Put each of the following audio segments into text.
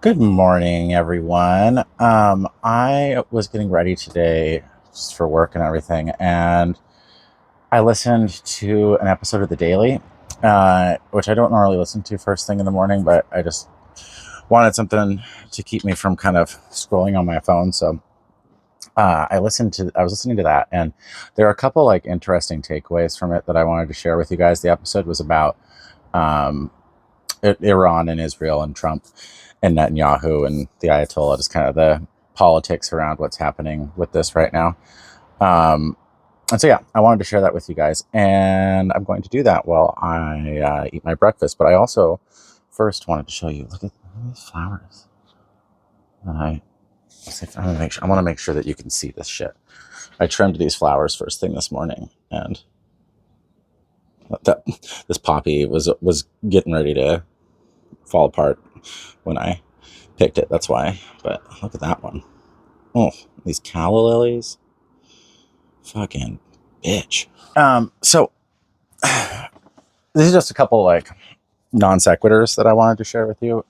Good morning, everyone. I was getting ready today just for work and everything, and I listened to an episode of The Daily, which I don't normally listen to first thing in the morning, but I just wanted something to keep me from kind of scrolling on my phone. So I was listening to that, and there are a couple like interesting takeaways from it that I wanted to share with you guys. The episode was about um, Iran and Israel and Trump and Netanyahu and the Ayatollah, just kind of the politics around what's happening with this right now. Um, and so, yeah, I wanted to share that with you guys. And I'm going to do that while I eat my breakfast. But I also first wanted to show you, look at these flowers. I want to make sure that you can see this shit. I trimmed these flowers first thing this morning, and this poppy was getting ready to fall apart when I picked it. That's why. But look at that one. Oh, these calla lilies. Fucking bitch. So this is just a couple like non sequiturs that I wanted to share with you.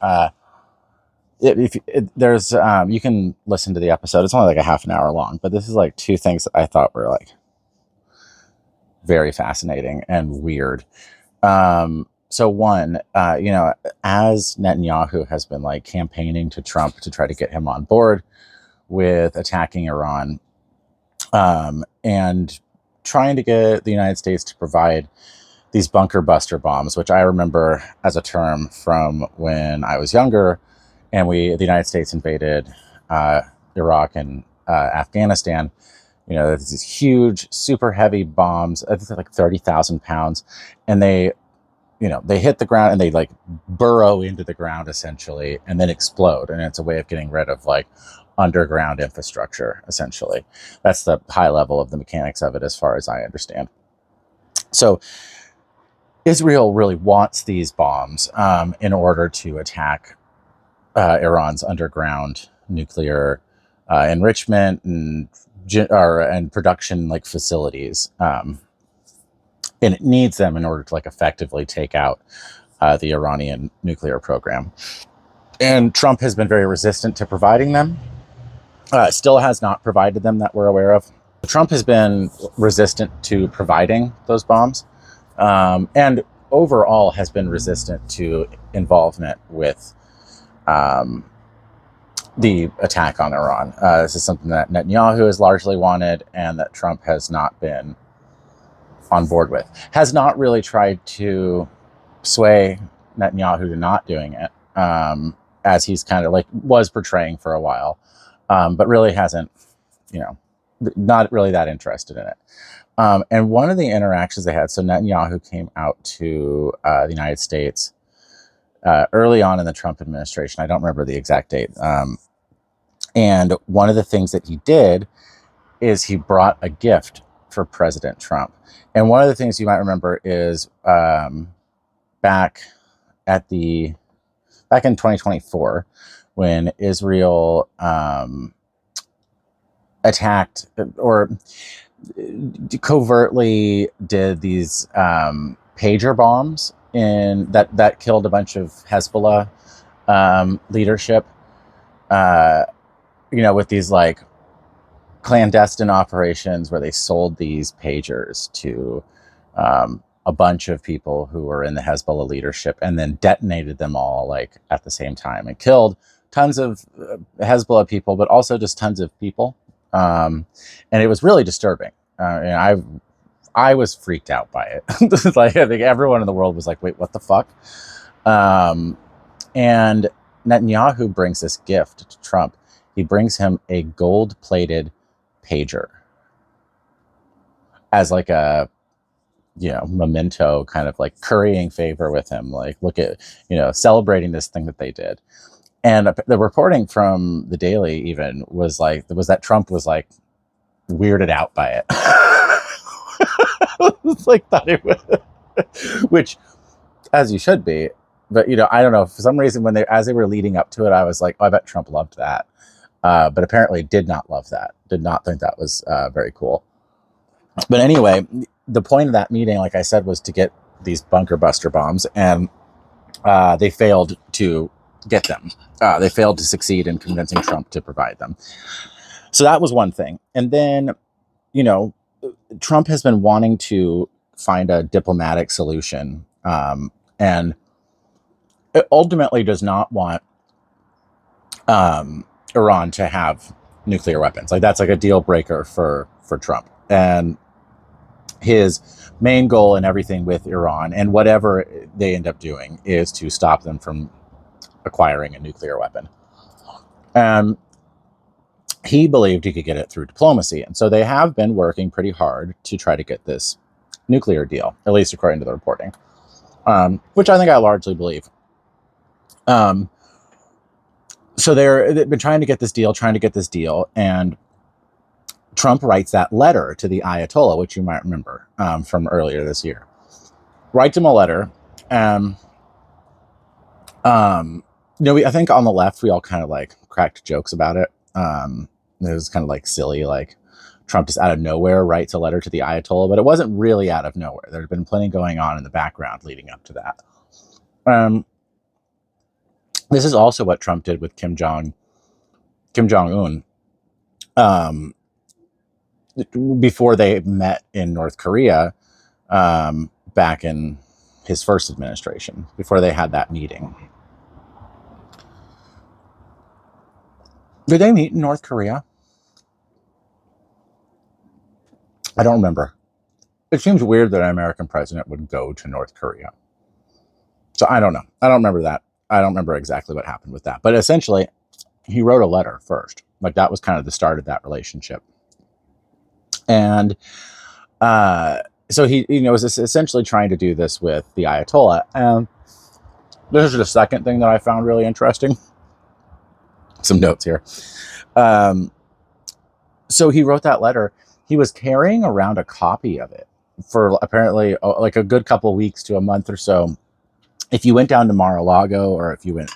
There's you can listen to the episode. It's only like a half an hour long, but this is like two things that I thought were like very fascinating and weird. So one, as Netanyahu has been like campaigning to Trump to try to get him on board with attacking Iran, and trying to get the United States to provide these bunker buster bombs, which I remember as a term from when I was younger, and the United States invaded Iraq and Afghanistan. There's these huge, super heavy bombs. I think they're like 30,000 pounds, and they hit the ground and they like burrow into the ground essentially, and then explode. And it's a way of getting rid of like underground infrastructure, essentially. That's the high level of the mechanics of it, as far as I understand. So Israel really wants these bombs in order to attack Iran's underground nuclear enrichment and production like facilities. And it needs them in order to like effectively take out the Iranian nuclear program. And Trump has been very resistant to providing them. Still has not provided them that we're aware of. Trump has been resistant to providing those bombs, and overall has been resistant to involvement with the attack on Iran. This is something that Netanyahu has largely wanted, and that Trump has not been on board with. Has not really tried to sway Netanyahu to not doing it, as he's kind of like was portraying for a while. But really hasn't, not really that interested in it. And one of the interactions they had, so Netanyahu came out to the United States early on in the Trump administration. I don't remember the exact date. And one of the things that he did is he brought a gift for President Trump. And one of the things you might remember is back in 2024, when Israel attacked or covertly did these pager bombs that killed a bunch of Hezbollah leadership, with these like clandestine operations where they sold these pagers to a bunch of people who were in the Hezbollah leadership, and then detonated them all like at the same time, and killed tons of Hezbollah people, but also just tons of people. And it was really disturbing. And I was freaked out by it. Like, I think everyone in the world was like, wait, what the fuck? And Netanyahu brings this gift to Trump. He brings him a gold-plated pager as like a, memento, kind of like currying favor with him. Like, look at, celebrating this thing that they did. And the reporting from The Daily even was that Trump was like weirded out by it. It's like, thought it was, which, as you should be. But, I don't know, for some reason as they were leading up to it, I was like, oh, I bet Trump loved that. But apparently did not love that. Did not think that was very cool. But anyway, the point of that meeting, like I said, was to get these bunker buster bombs, and they failed to get them. They failed to succeed in convincing Trump to provide them. So that was one thing. And then, you know, Trump has been wanting to find a diplomatic solution, and it ultimately does not want Iran to have nuclear weapons. Like, that's like a deal breaker for Trump. And his main goal and everything with Iran and whatever they end up doing is to stop them from acquiring a nuclear weapon. And he believed he could get it through diplomacy. And so they have been working pretty hard to try to get this nuclear deal, at least according to the reporting, which I think I largely believe. So they've been trying to get this deal, and Trump writes that letter to the Ayatollah, which you might remember from earlier this year. Writes him a letter. I think on the left, we all kind of like cracked jokes about it. It was kind of like silly, like Trump just out of nowhere writes a letter to the Ayatollah, but it wasn't really out of nowhere. There had been plenty going on in the background leading up to that. This is also what Trump did with Kim Jong-un. Before they met in North Korea, back in his first administration, before they had that meeting. Did they meet in North Korea? I don't remember. It seems weird that an American president would go to North Korea. So I don't know. I don't remember that. I don't remember exactly what happened with that. But essentially, he wrote a letter first. Like, that was kind of the start of that relationship. And so he, was essentially trying to do this with the Ayatollah. And this is the second thing that I found really interesting. Some notes here. So he wrote that letter. He was carrying around a copy of it for apparently like a good couple of weeks to a month or so. If you went down to Mar-a-Lago, or if you went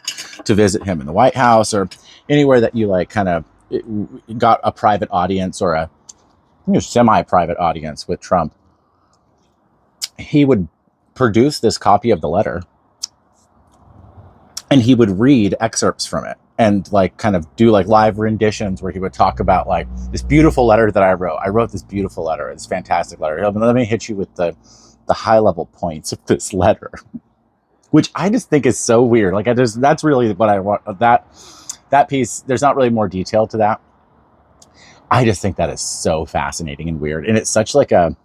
to visit him in the White House, or anywhere that you like kind of got a private audience or a semi-private audience with Trump, he would produce this copy of the letter and he would read excerpts from it and like kind of do like live renditions where he would talk about like this beautiful letter that I wrote this beautiful letter, this fantastic letter. Let me hit you with the high level points of this letter, which I just think is so weird. Like, that's really what I want. That piece, there's not really more detail to that. I just think that is so fascinating and weird. And it's such like a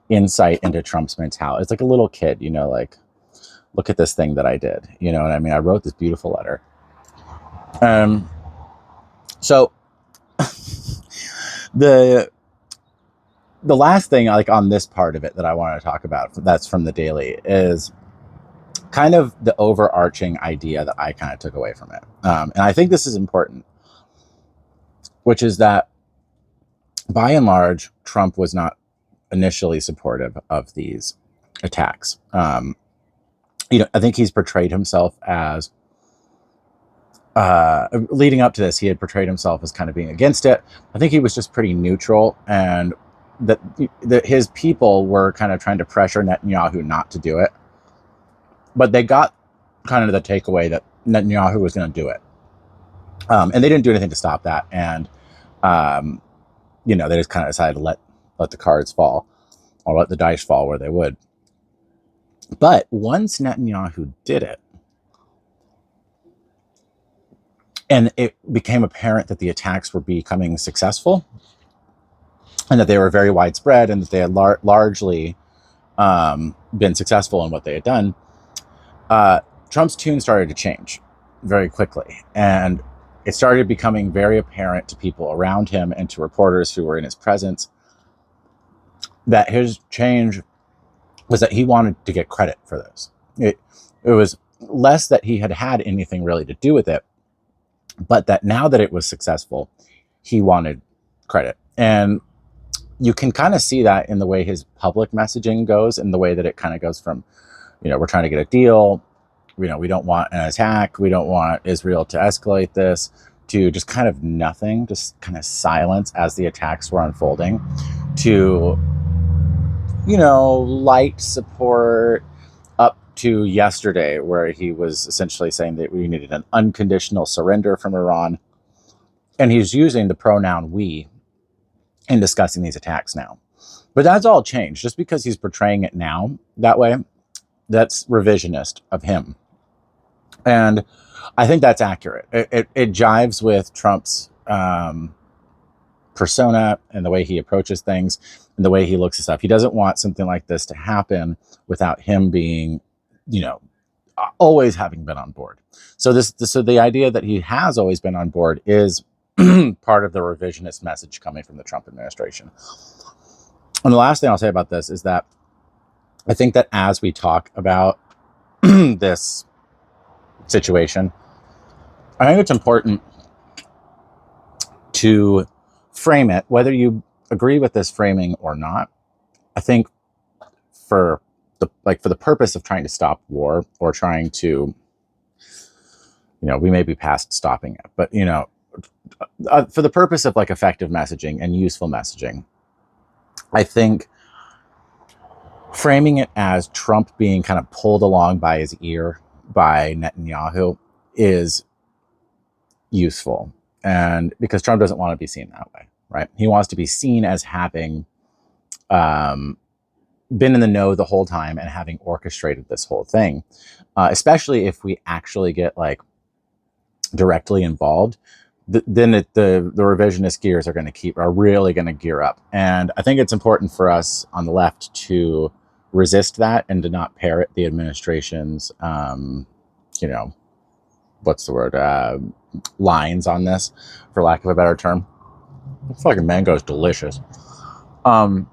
insight into Trump's mentality. It's like a little kid, like, look at this thing that I did. You know what I mean? I wrote this beautiful letter. So the last thing, like, on this part of it that I want to talk about, that's from the Daily, is kind of the overarching idea that I kind of took away from it. And I think this is important, which is that by and large, Trump was not initially supportive of these attacks. I think he's portrayed himself as, leading up to this, he had portrayed himself as kind of being against it. I think he was just pretty neutral, and that his people were kind of trying to pressure Netanyahu not to do it. But they got kind of the takeaway that Netanyahu was going to do it. And they didn't do anything to stop that. And, they just kind of decided to let the cards fall, or let the dice fall where they would. But once Netanyahu did it, and it became apparent that the attacks were becoming successful, and that they were very widespread, and that they had largely been successful in what they had done, Trump's tune started to change very quickly. And it started becoming very apparent to people around him and to reporters who were in his presence that his change was that he wanted to get credit for this. It was less that he had anything really to do with it, but that now that it was successful, he wanted credit. And you can kind of see that in the way his public messaging goes, and the way that it kind of goes from, we're trying to get a deal, we don't want an attack, we don't want Israel to escalate this, to just kind of nothing, just kind of silence as the attacks were unfolding, to, light support, to yesterday, where he was essentially saying that we needed an unconditional surrender from Iran. And he's using the pronoun we in discussing these attacks now. But that's all changed. Just because he's portraying it now that way, that's revisionist of him. And I think that's accurate. It jives with Trump's persona and the way he approaches things and the way he looks at stuff. He doesn't want something like this to happen without him being, always having been on board. So the idea that he has always been on board is part of the revisionist message coming from the Trump administration. And the last thing I'll say about this is that I think that as we talk about this situation, I think it's important to frame it, whether you agree with this framing or not. I think for the purpose of trying to stop war, or trying to, we may be past stopping it, but for the purpose of effective messaging and useful messaging, I think framing it as Trump being kind of pulled along by his ear by Netanyahu is useful. And because Trump doesn't want to be seen that way, right? He wants to be seen as having been in the know the whole time and having orchestrated this whole thing, especially if we actually get directly involved. Then the revisionist gears are really going to gear up. And I think it's important for us on the left to resist that and to not parrot the administration's, lines on this, for lack of a better term. The fucking mango is delicious. I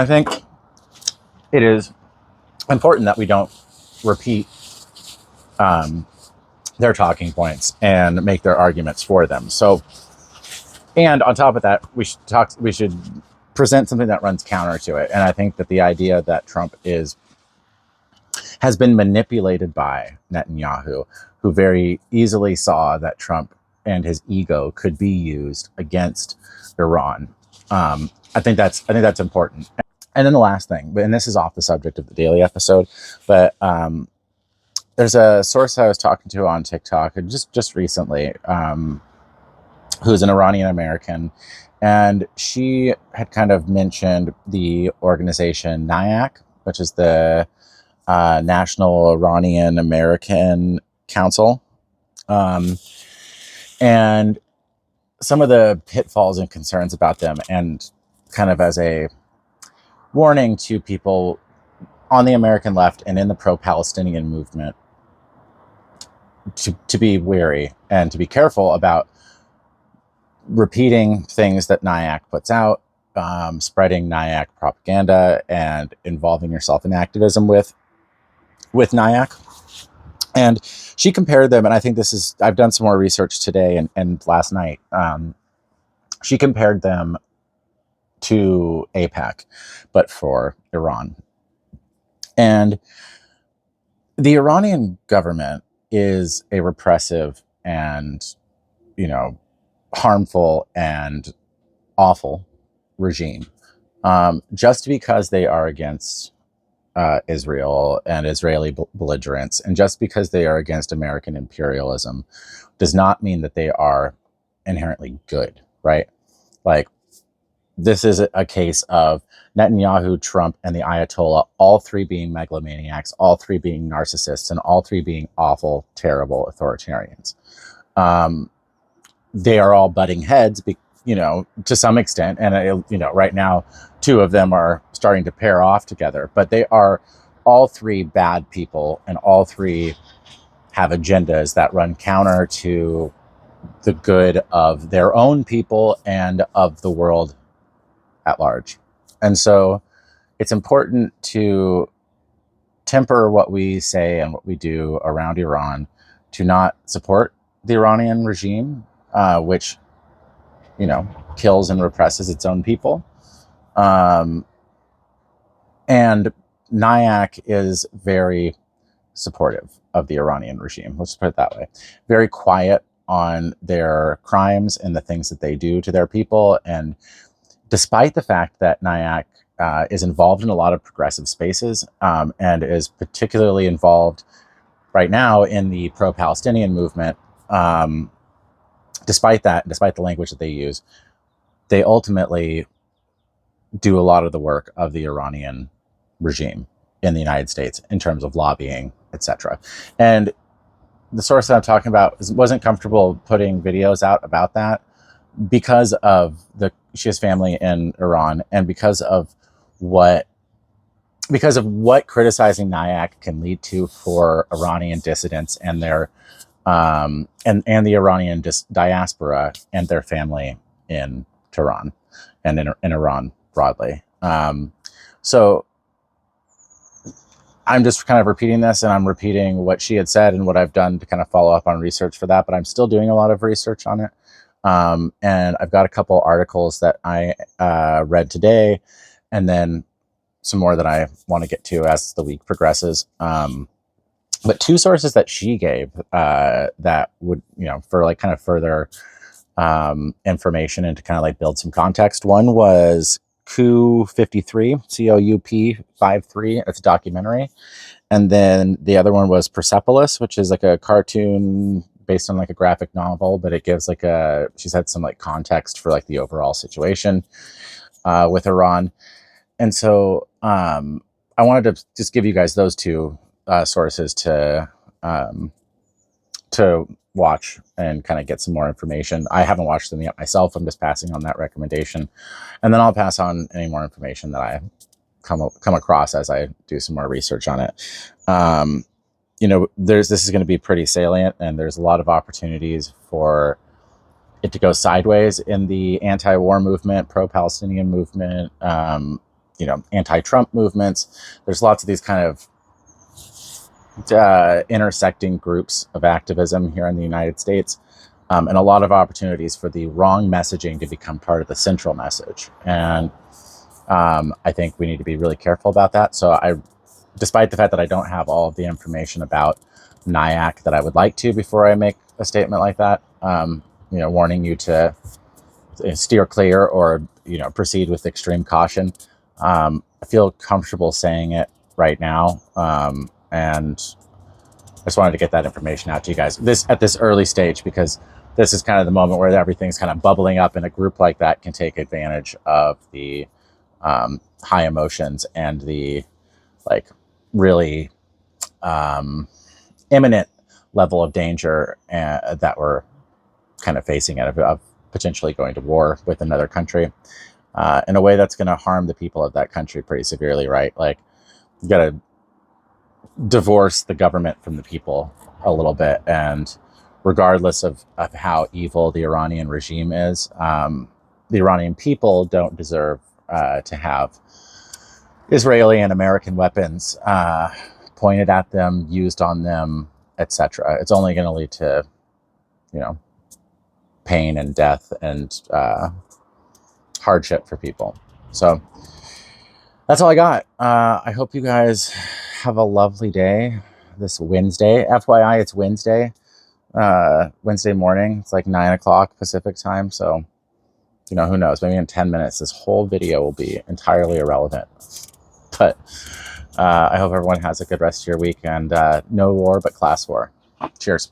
think it is important that we don't repeat their talking points and make their arguments for them. So, and on top of that, we should present something that runs counter to it. And I think that the idea that Trump has been manipulated by Netanyahu, who very easily saw that Trump and his ego could be used against Iran. I think that's important. And then the last thing, and this is off the subject of the daily episode, but there's a source I was talking to on TikTok just recently, who's an Iranian American, and she had kind of mentioned the organization NIAC, which is the National Iranian American Council, and some of the pitfalls and concerns about them, and kind of as a warning to people on the American left and in the pro-Palestinian movement to be wary and to be careful about repeating things that NIAC puts out, spreading NIAC propaganda, and involving yourself in activism with NIAC. And she compared them, and I think I've done some more research today and last night. She compared them to AIPAC, but for Iran. And the Iranian government is a repressive and, harmful and awful regime. Just because they are against Israel and Israeli belligerents, and just because they are against American imperialism, does not mean that they are inherently good, right? This is a case of Netanyahu, Trump, and the Ayatollah, all three being megalomaniacs, all three being narcissists, and all three being awful, terrible authoritarians. They are all butting heads, to some extent. And, right now, two of them are starting to pair off together. But they are all three bad people, and all three have agendas that run counter to the good of their own people and of the world at large. And so it's important to temper what we say and what we do around Iran, to not support the Iranian regime, which, kills and represses its own people. And NIAC is very supportive of the Iranian regime. Let's put it that way. Very quiet on their crimes and the things that they do to their people. And despite the fact that NIAC is involved in a lot of progressive spaces, and is particularly involved right now in the pro-Palestinian movement. Despite the language that they use, they ultimately do a lot of the work of the Iranian regime in the United States in terms of lobbying, etc. And the source that I'm talking about wasn't comfortable putting videos out about that because of she has family in Iran, and because of what criticizing NIAC can lead to for Iranian dissidents and their and the Iranian diaspora and their family in Tehran and in Iran broadly. So I'm just kind of repeating this, and I'm repeating what she had said and what I've done to kind of follow up on research for that, but I'm still doing a lot of research on it. And I've got a couple articles that I read today, and then some more that I want to get to as the week progresses. But two sources that she gave that would, for like kind of further information and to kind of like build some context. One was Coup 53, COUP 53. It's a documentary. And then the other one was Persepolis, which is like a cartoon based on like a graphic novel, but it gives like she's had some like context for like the overall situation with Iran. And so I wanted to just give you guys those two sources to watch and kind of get some more information. I haven't watched them yet myself. I'm just passing on that recommendation, and then I'll pass on any more information that I come across as I do some more research on it. This is going to be pretty salient, and there's a lot of opportunities for it to go sideways in the anti-war movement, pro-Palestinian movement, anti-Trump movements. There's lots of these kind of intersecting groups of activism here in the United States, and a lot of opportunities for the wrong messaging to become part of the central message. And I think we need to be really careful about that. So despite the fact that I don't have all of the information about NIAC that I would like to before I make a statement like that, warning you to steer clear or, proceed with extreme caution. I feel comfortable saying it right now. And I just wanted to get that information out to you guys at this early stage, because this is kind of the moment where everything's kind of bubbling up, and a group like that can take advantage of the high emotions and the like really imminent level of danger that we're kind of facing of potentially going to war with another country in a way that's going to harm the people of that country pretty severely, right? Like, you got to divorce the government from the people a little bit, and regardless of how evil the Iranian regime is, the Iranian people don't deserve to have Israeli and American weapons pointed at them, used on them, etc. It's only going to lead to, pain and death and hardship for people. So that's all I got. I hope you guys have a lovely day this Wednesday. FYI, it's Wednesday morning. It's like 9 o'clock Pacific time. So, who knows? Maybe in 10 minutes, this whole video will be entirely irrelevant. But I hope everyone has a good rest of your week, and no war, but class war. Cheers.